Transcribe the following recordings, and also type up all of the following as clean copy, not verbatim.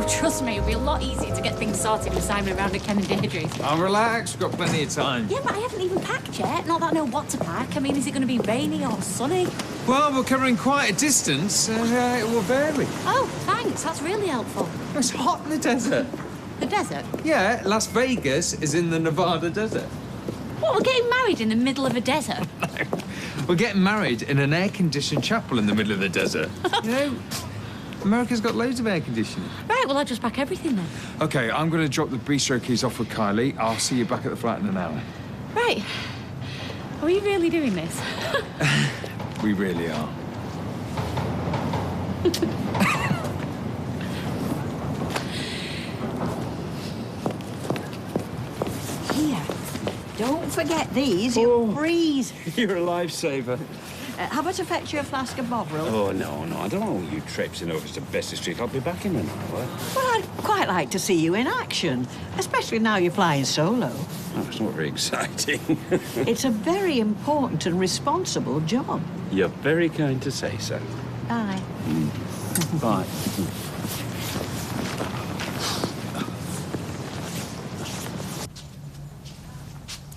Oh, trust me, it'll be a lot easier to get things sorted with Simon around at Ken and Deirdre's. I'll relax. We've got plenty of time. Yeah, but I haven't even packed yet. Not that I know what to pack. I mean, is it going to be rainy or sunny? Well, we're covering quite a distance. It will vary. Oh, thanks. That's really helpful. It's hot in the desert. The desert? Yeah, Las Vegas is in the Nevada desert. What, we're getting married in the middle of a desert? We're getting married in an air-conditioned chapel in the middle of the desert. You know, America's got loads of air conditioning. Right, well, I'll just pack everything then. OK, I'm going to drop the bistro keys off with Kylie. I'll see you back at the flat in an hour. Right. Are we really doing this? We really are. Here, don't forget these. You'll freeze. You're a lifesaver. How about to fetch you a flask of Bovril? Oh, no, I don't want you traipsing over to Bessie Street. I'll be back in an hour. Well, I'd quite like to see you in action, especially now you're flying solo. Oh, it's not very exciting. It's a very important and responsible job. You're very kind to say so. Bye. Bye.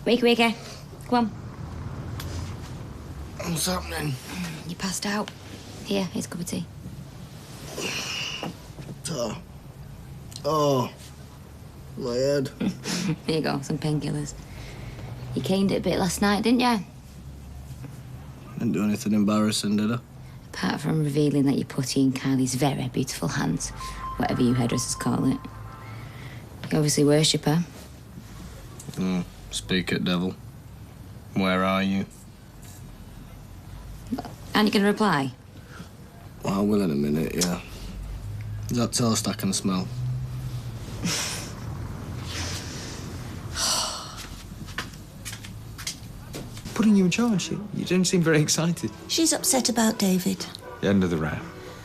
Wakey. Come on. What's happening? You passed out. Here, here's a cup of tea. Oh, my head. Here you go, some painkillers. You caned it a bit last night, didn't you? Didn't do anything embarrassing, did I? Apart from revealing that you put in Kylie's very beautiful hands, whatever you hairdressers call it. You obviously worship her. Speak it, devil. Where are you? Aren't you going to reply? Well, I will in a minute, yeah. Is that toast I can smell? Putting you in charge. You don't seem very excited. She's upset about David. The end of the round.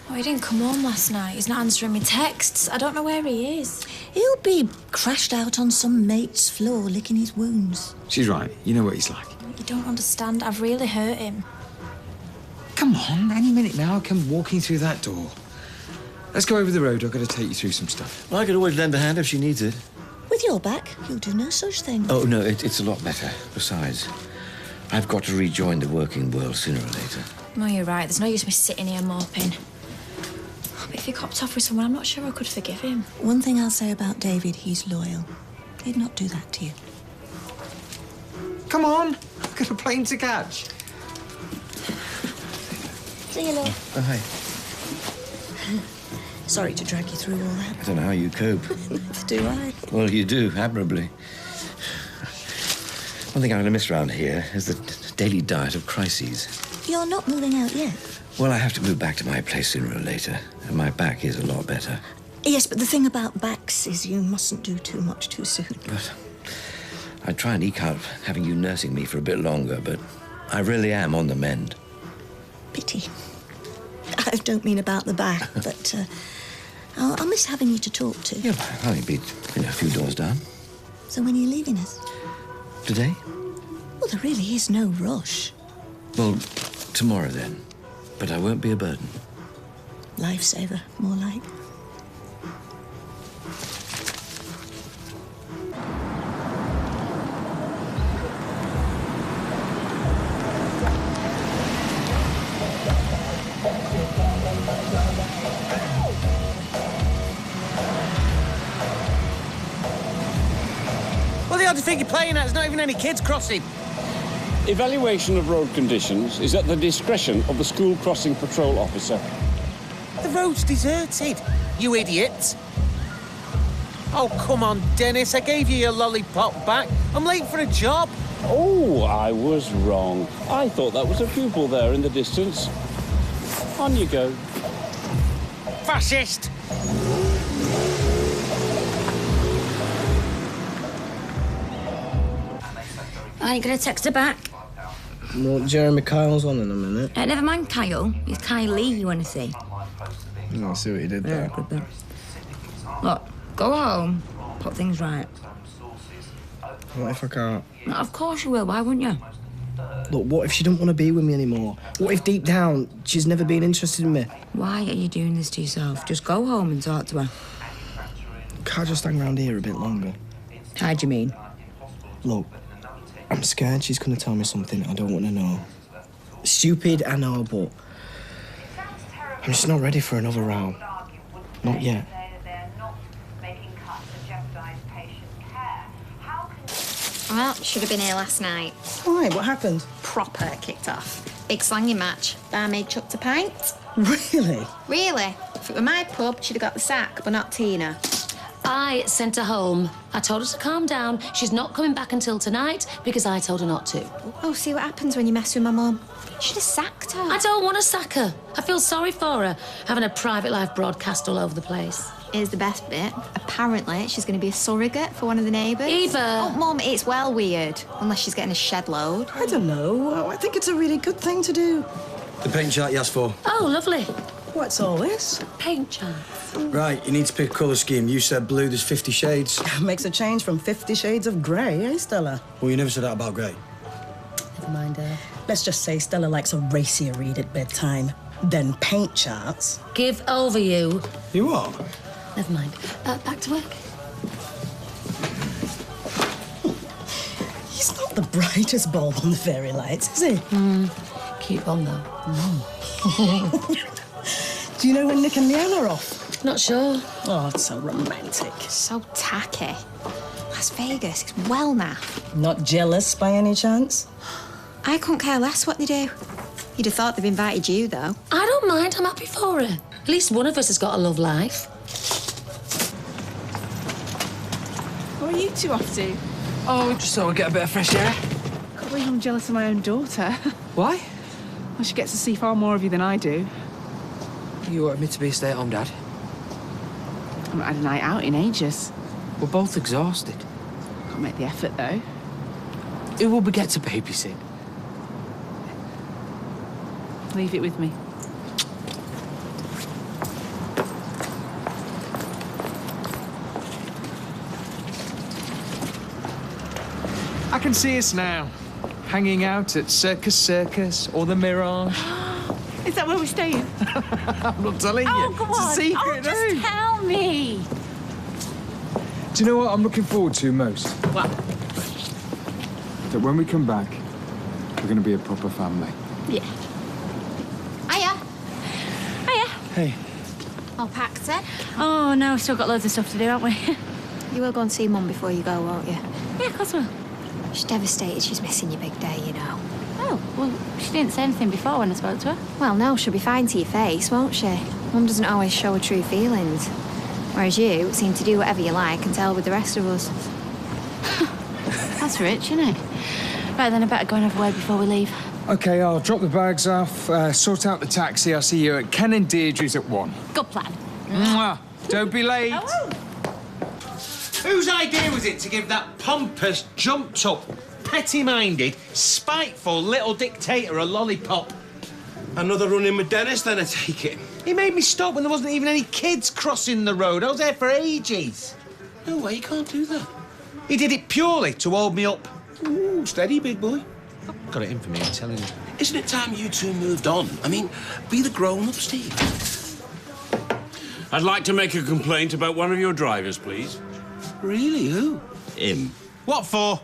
Oh, he didn't come home last night. He's not answering me texts. I don't know where he is. He'll be crashed out on some mate's floor, licking his wounds. She's right. You know what he's like. You don't understand. I've really hurt him. Come on, any minute now I'll come walking through that door. Let's go over the road. I've got to take you through some stuff. Well, I could always lend a hand if she needs it. With your back, you'll do no such thing. Oh, no, it's a lot better. Besides, I've got to rejoin the working world sooner or later. No, you're right. There's no use me sitting here moping. But if he copped off with someone, I'm not sure I could forgive him. One thing I'll say about David, he's loyal. He'd not do that to you. Come on, I've got a plane to catch. See you, love. Oh, hi. Sorry to drag you through all that. I don't know how you cope. Neither do I. Well, you do, admirably. One thing I'm going to miss around here is the daily diet of crises. You're not moving out yet? Well, I have to move back to my place sooner or later, and my back is a lot better. Yes, but the thing about backs is you mustn't do too much too soon. But I'd try and eke out having you nursing me for a bit longer, but I really am on the mend. Pity. I don't mean about the back, but I'll miss having you to talk to. Yeah, I'll only be a few doors down. So when are you leaving us? Today? Well, there really is no rush. Well, tomorrow then. But I won't be a burden. Lifesaver, more like. What the hell do you think you're playing at? There's not even any kids crossing. Evaluation of road conditions is at the discretion of the school crossing patrol officer. The road's deserted, you idiot. Oh, come on, Dennis. I gave you your lollipop back. I'm late for a job. Oh, I was wrong. I thought that was a pupil there in the distance. On you go. Fascist! Are you going to text her back? Well, Jeremy Kyle's on in a minute. Never mind Kyle. It's Kylie you want to see. I'll see what you did there. Yeah, good bit. Look, go home, put things right. What if I can't? No, of course you will. Why wouldn't you? Look, what if she don't want to be with me anymore? What if deep down she's never been interested in me? Why are you doing this to yourself? Just go home and talk to her. Can't just hang around here a bit longer. How do you mean? Look, I'm scared she's going to tell me something I don't want to know. Stupid, I know, but I'm just not ready for another row. Not yet. Well, should have been here last night. Why? What happened? Proper kicked off. Big slanging match. Barmaid chucked a pint. Really? Really? If it were my pub, she'd have got the sack, but not Tina. I sent her home. I told her to calm down. She's not coming back until tonight because I told her not to. Oh, see what happens when you mess with my mum. You should have sacked her. I don't want to sack her. I feel sorry for her, having a private life broadcast all over the place. Here's the best bit. Apparently, she's going to be a surrogate for one of the neighbours. Eva! Oh, Mum, it's well weird. Unless she's getting a shed load. I don't know. I think it's a really good thing to do. The paint chart you asked for. Oh, lovely. What's all this? Paint charts. Right, you need to pick a colour scheme. You said blue, there's 50 shades. Makes a change from 50 shades of grey, eh, Stella? Well, you never said that about grey. Never mind her. Let's just say Stella likes a racier read at bedtime. Then paint charts. Give over, you. You what? Never mind. Back to work. He's not the brightest bulb on the fairy lights, is he? Cute one, though. Do you know when Nick and Leanne are off? Not sure. Oh, it's so romantic. So tacky. Las Vegas, it's well naff. Not jealous by any chance? I couldn't care less what they do. You'd have thought they've invited you, though. I don't mind. I'm happy for her. At least one of us has got a love life. What are you two off to? Oh, just so I get a bit of fresh air. Can't believe I'm jealous of my own daughter. Why? Well, she gets to see far more of you than I do. You wanted me to be a stay-at-home dad? I've not had a night out in ages. We're both exhausted. Can't make the effort, though. Who will we get to babysit? Leave it with me. I can see us now, hanging out at Circus or the Mirage. Is that where we're staying? I'm not telling you. Oh, come on. It's a secret, just tell me. Do you know what I'm looking forward to most? What? That when we come back, we're going to be a proper family. Yeah. Hiya. Hiya. Hey. All packed, eh? Oh, no, we've still got loads of stuff to do, haven't we? You will go and see Mum before you go, won't you? Yeah, of course we will. She's devastated she's missing your big day, you know. Oh, well, she didn't say anything before when I spoke to her. Well, no, she'll be fine to your face, won't she? Mum doesn't always show her true feelings. Whereas you seem to do whatever you like and tell with the rest of us. That's rich, isn't it? Right, then I better go and have a word before we leave. OK, I'll drop the bags off, sort out the taxi. I'll see you at Ken and Deirdre's at 1. Good plan. Mwah. Don't be late. Whose idea was it to give that pompous, jumped-up, petty-minded, spiteful little dictator a lollipop? Another run-in with Dennis, then, I take it? He made me stop when there wasn't even any kids crossing the road. I was there for ages. No way, you can't do that. He did it purely to hold me up. Ooh, steady, big boy. Got it in for me, I'm telling you. Isn't it time you two moved on? I mean, be the grown-up, Steve. I'd like to make a complaint about one of your drivers, please. Really, who? Him. What for?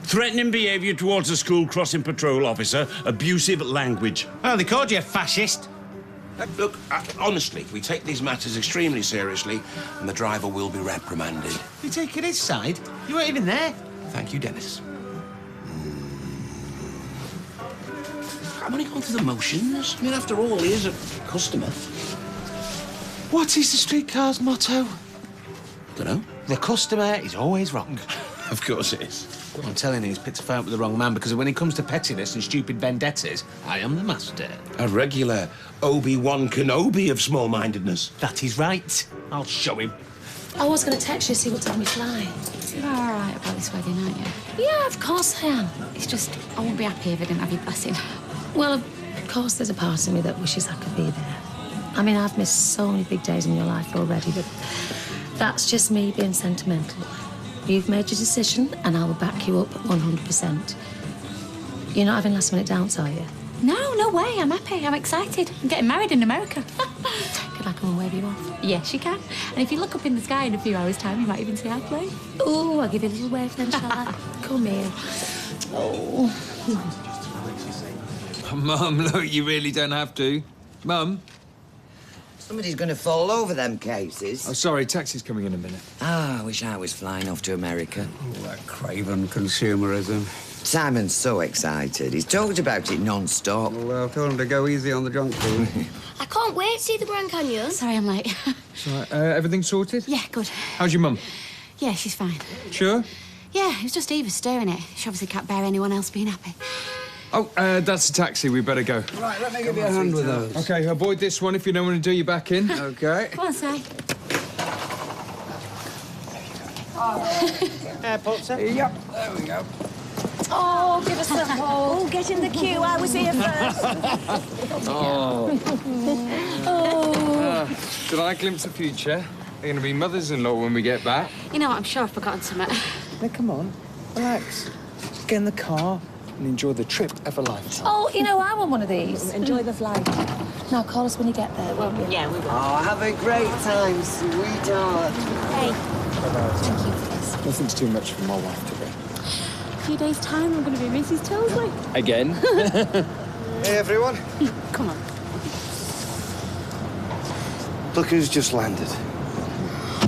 Threatening behaviour towards a school crossing patrol officer, abusive language. Oh, they called you a fascist. Look, honestly, we take these matters extremely seriously, and the driver will be reprimanded. You taking his side? You weren't even there. Thank you, Dennis. I'm only going through the motions. I mean, after all, he is a customer. What is the streetcar's motto? Dunno. The customer is always wrong. Of course it is. I'm telling you, he's picked a fight with the wrong man, because when it comes to pettiness and stupid vendettas, I am the master. A regular Obi-Wan Kenobi of small-mindedness. That is right. I'll show him. I was going to text you to see what time we fly. You're all right about this wedding, aren't you? Yeah, of course I am. It's just, I wouldn't be happy if I didn't have your blessing. Well, of course there's a part of me that wishes I could be there. I mean, I've missed so many big days in your life already, but that's just me being sentimental. You've made your decision, and I will back you up 100%. You're not having last-minute doubts, are you? No way. I'm happy. I'm excited. I'm getting married in America. could I come and wave you off? Yes, you can. And if you look up in the sky in a few hours' time, you might even see our plane. Oh, I'll give you a little wave then, shall I? Come here. Oh. Mum, look, you really don't have to. Mum? Somebody's going to fall over them cases. Oh, sorry, taxi's coming in a minute. Ah, I wish I was flying off to America. Oh, that craven consumerism. Simon's so excited. He's talked about it non-stop. Well, tell him to go easy on the junk food. I can't wait to see the Grand Canyon. Sorry, I'm late. Sorry, everything sorted? Yeah, good. How's your mum? Yeah, she's fine. Sure? Yeah, it was just Eva stirring it. She obviously can't bear anyone else being happy. Oh, that's a taxi. We better go. Right, let me give you a hand with those. OK, avoid this one if you don't want to do your back in. OK. Come on, Si. Airport, sir? Yep, there we go. Oh, give us some hold. Oh, get in the queue. I was here first. Did I glimpse the future? They're going to be mothers-in-law when we get back. You know what? I'm sure I've forgotten something. Now, come on. Relax. Just get in the car and enjoy the trip of a lifetime. Oh, you know, I want one of these. Enjoy the flight. Now, call us when you get there, won't you? Yeah, we will. Oh, have a great time, sweetheart. Hey, thank you for this. Nothing's too much for my wife to be. A few days' time, I'm going to be Mrs. Tilsley. Again? Hey, everyone. Come on. Look who's just landed.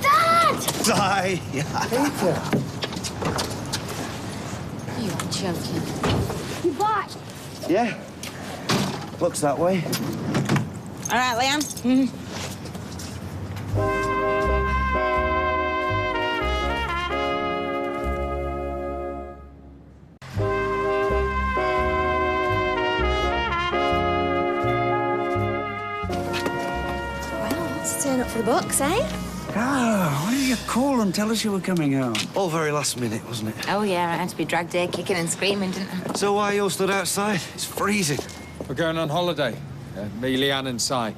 Dad! Die! Peter. You're joking. You're back. Yeah. Looks that way. All right, Liam. Turn up for the books, eh? Ah, why didn't you call and tell us you were coming home? All very last minute, wasn't it? Oh, yeah, I had to be dragged here kicking and screaming, didn't I? So why you all stood outside? It's freezing. We're going on holiday. Me, Leanne and Si.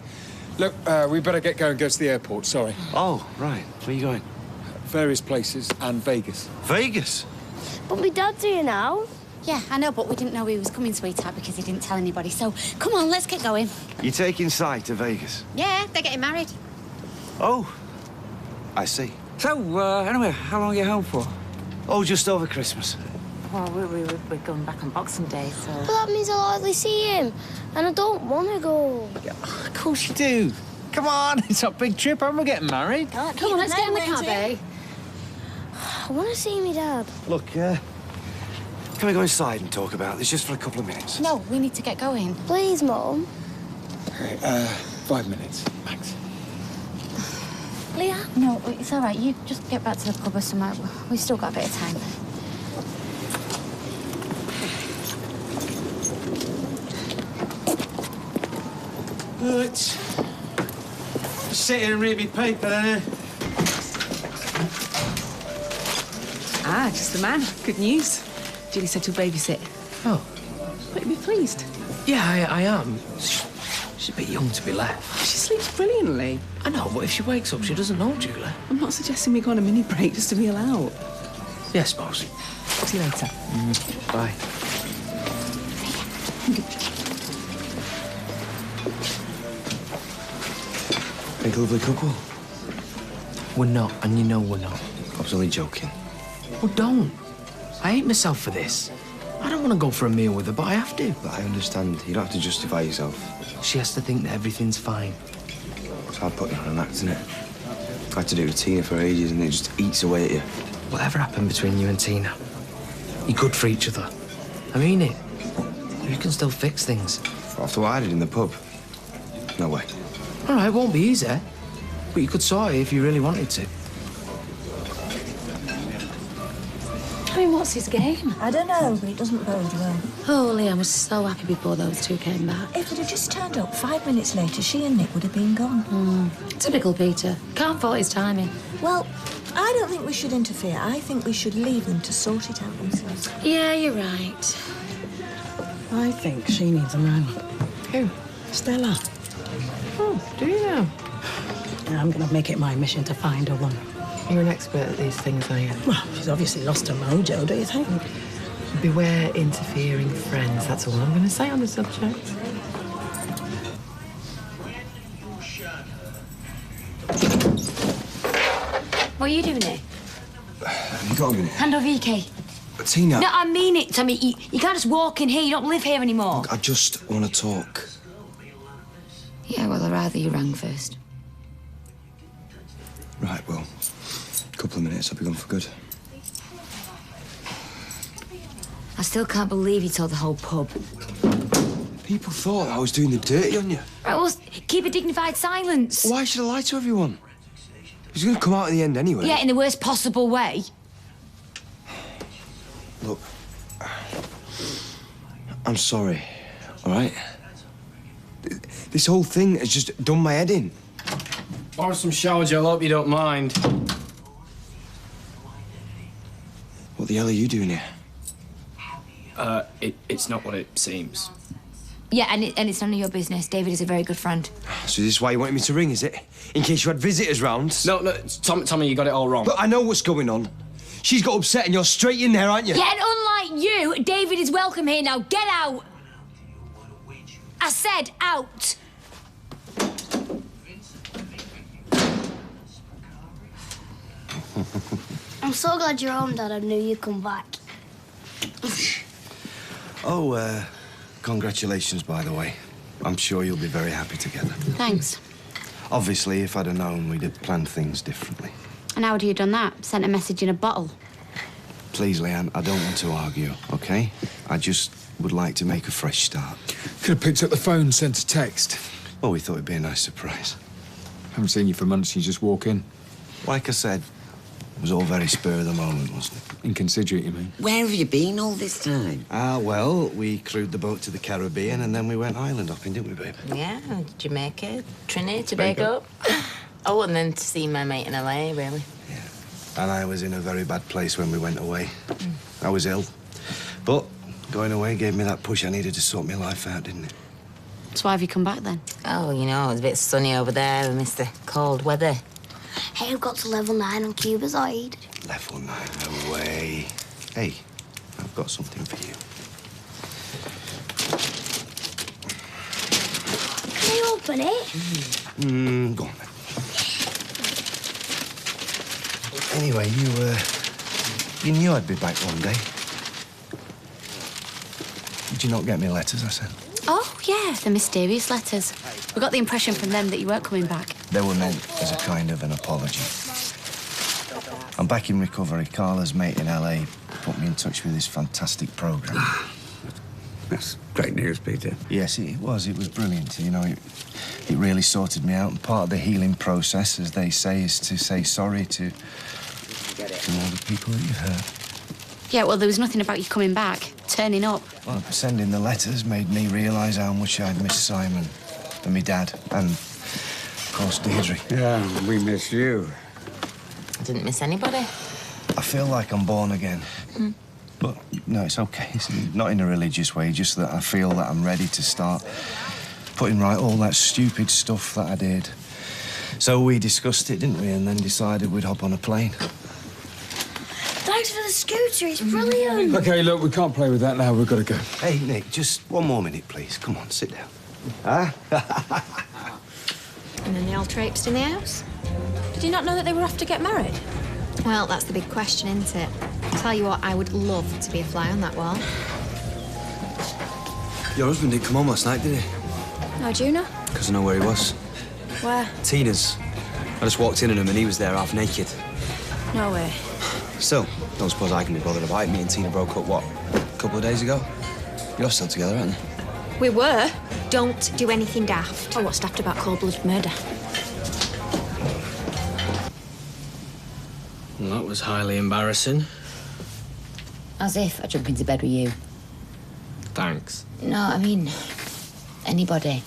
Look, we better get going and go to the airport, sorry. Oh, right. Where are you going? Various places and Vegas. Vegas? But my dad's here now. Yeah, I know, but we didn't know he was coming, sweetheart, because he didn't tell anybody. So, come on, let's get going. You're taking Si to Vegas? Yeah, they're getting married. Oh, I see. So, anyway, how long are you home for? Oh, just over Christmas. Well, we're going back on Boxing Day, so... But that means I'll hardly see him. And I don't want to go. Of course you do. Come on, it's our big trip, and we're getting married. Come on, let's get in the car, babe. I want to see me dad. Look, can we go inside and talk about this just for a couple of minutes? No, we need to get going. Please, Mum. Okay, 5 minutes, max. Leah? No, it's all right. You just get back to the pub or somewhere. We've still got a bit of time. Right. Sit here and read me paper, then. Ah, just the man. Good news. Julie said you'll babysit. Oh. Might you be pleased? Yeah, I am. She's a bit young to be left. She sleeps brilliantly. I know, but if she wakes up, she doesn't know Julie. I'm not suggesting we go on a mini break just to meal out. Yes, boss. See you later. Bye. Big lovely couple. We're not, and you know we're not. I was only joking. Well, don't. I hate myself for this. I don't want to go for a meal with her, but I have to. But I understand. You don't have to justify yourself. She has to think that everything's fine. It's hard putting on an act, isn't it? I had to do it with Tina for ages, and it just eats away at you. Whatever happened between you and Tina, you're good for each other. I mean it. You can still fix things. After what I did in the pub. No way. All right, it won't be easy, but you could sort it if you really wanted to. I mean, what's his game? I don't know, but it doesn't bode well. Oh, Liam was so happy before those two came back. If it had just turned up 5 minutes later, she and Nick would have been gone. Typical Peter. Can't fault his timing. Well, I don't think we should interfere. I think we should leave them to sort it out themselves. Yeah, you're right. I think she needs a man. Who? Stella. Oh, do you know? Yeah, I'm going to make it my mission to find her one. You're an expert at these things, are you? Well, she's obviously lost her mojo, do you think? Beware interfering friends, that's all I'm going to say on the subject. What are you doing here? Have you got a minute? Hand over your key. Tina. No, I mean it, Tommy. You can't just walk in here. You don't live here anymore. Look, I just want to talk. Yeah, well, I'd rather you rang first. Right, well, a couple of minutes, I'll be gone for good. I still can't believe you told the whole pub. People thought I was doing the dirty on you. Right, well, keep a dignified silence. Why should I lie to everyone? It was going to come out in the end anyway. Yeah, in the worst possible way. Look, I'm sorry, all right? This whole thing has just done my head in. Borrow some shower gel, hope you don't mind. What the hell are you doing here? It's not what it seems. Yeah, and it's none of your business. David is a very good friend. So this is why you wanted me to ring, is it? In case you had visitors round? No, Tommy, you got it all wrong. Look, I know what's going on. She's got upset and you're straight in there, aren't you? Yeah, and unlike you, David is welcome here now. Get out! I said out! I'm so glad you're home, Dad. I knew you'd come back. Oh, congratulations, by the way. I'm sure you'll be very happy together. Thanks. Obviously, if I'd have known, we'd have planned things differently. And how would you have done that? Sent a message in a bottle? Please, Leanne, I don't want to argue, OK? I just would like to make a fresh start. Could have picked up the phone and sent a text. Well, we thought it'd be a nice surprise. Haven't seen you for months, you just walk in. Like I said, it was all very spur of the moment, wasn't it? Inconsiderate, you mean? Where have you been all this time? Well, we crewed the boat to the Caribbean and then we went island hopping, didn't we, babe? Yeah, Jamaica, Trinidad, Tobago. Oh, and then to see my mate in LA, really. Yeah. And I was in a very bad place when we went away. I was ill. But going away gave me that push I needed to sort my life out, didn't it? So why have you come back then? Oh, you know, it was a bit sunny over there. We missed the cold weather. Hey, I've got to level 9 on Cuba side. Level 9, no way. Hey, I've got something for you. Can you open it? Go on, then. Anyway, you knew I'd be back one day. Did you not get me letters I sent? Oh, yeah, the mysterious letters. We got the impression from them that you weren't coming back. They were meant as a kind of an apology. I'm back in recovery. Carla's mate in LA put me in touch with this fantastic program. That's great news, Peter. Yes, it was. It was brilliant. You know, it really sorted me out. And part of the healing process, as they say, is to say sorry to all the people that you've hurt. Yeah, well, there was nothing about you coming back, turning up. Well, sending the letters made me realise how much I'd missed Simon and my dad and, of course, Deirdre. Yeah, we miss you. I didn't miss anybody. I feel like I'm born again. But, no, it's OK. It's not in a religious way, just that I feel that I'm ready to start putting right all that stupid stuff that I did. So we discussed it, didn't we, and then decided we'd hop on a plane. Thanks for the scooter, it's brilliant. OK, look, we can't play with that now. We've got to go. Hey, Nick, just one more minute, please. Come on, sit down. Huh? And then they all traipsed in the house. Did you not know that they were off to get married? Well, that's the big question, isn't it? I'll tell you what, I would love to be a fly on that wall. Your husband didn't come home last night, did he? No, do you know? Because I know where he was. Where? Tina's. I just walked in on him and he was there half naked. No way. Still, don't suppose I can be bothered about it. Me and Tina broke up, what, a couple of days ago? You're still together, aren't you? We were. Don't do anything daft. Oh, what's daft about cold-blooded murder? Well, that was highly embarrassing. As if I jump into bed with you. Thanks. No, I mean, anybody.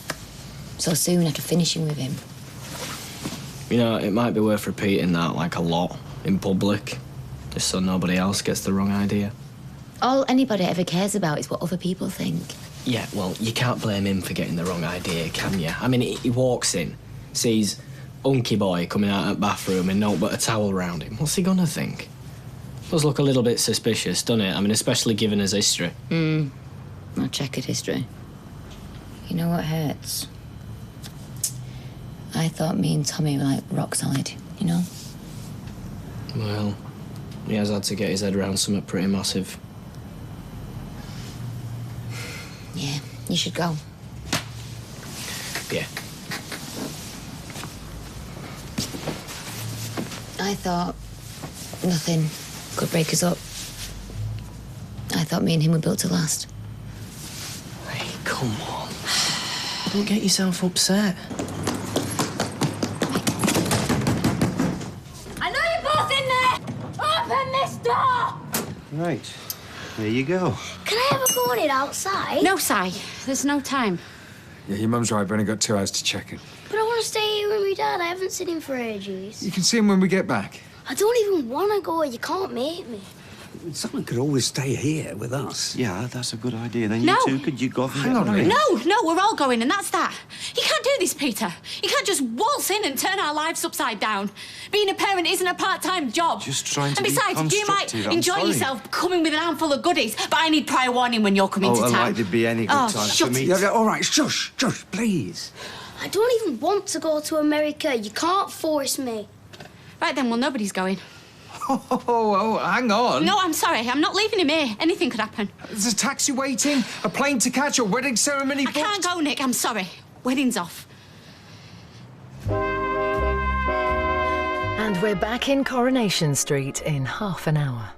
So soon after finishing with him. You know, it might be worth repeating that, like, a lot in public, just so nobody else gets the wrong idea. All anybody ever cares about is what other people think. Yeah, well, you can't blame him for getting the wrong idea, can you? I mean, he walks in, sees Unky Boy coming out of the bathroom and naught but a towel round him. What's he gonna think? Does look a little bit suspicious, doesn't it? I mean, especially given his history. Not checkered history. You know what hurts? I thought me and Tommy were like rock solid, you know? Well, he has had to get his head around something pretty massive. Yeah, you should go. Yeah. I thought nothing could break us up. I thought me and him were built to last. Hey, come on. Don't get yourself upset. I know you're both in there! Open this door! Right. There you go. Can I have a go on it outside? No, Si. There's no time. Yeah, your mum's right. We've only got 2 hours to check in. But I want to stay here with my dad. I haven't seen him for ages. You can see him when we get back. I don't even want to go. You can't make me. Someone could always stay here with us. Yeah, that's a good idea. Then No. you two could you go off and Hang get on a married? minute. No, we're all going, and that's that. You can't do this, Peter. You can't just waltz in and turn our lives upside down. Being a parent isn't a part-time job. Just trying to And be besides, you might constructive, I'm enjoy sorry. yourself coming with an handful of goodies, but I need prior warning when you're coming to town. Like there'd be any good Oh, time shut for me. Yeah, all right, shush, please. I don't even want to go to America. You can't force me. Right then, well, nobody's going. Oh, hang on. No, I'm sorry. I'm not leaving him here. Anything could happen. There's a taxi waiting, a plane to catch, a wedding ceremony I booked. can't go, Nick. I'm sorry. Wedding's off. And we're back in Coronation Street in half an hour.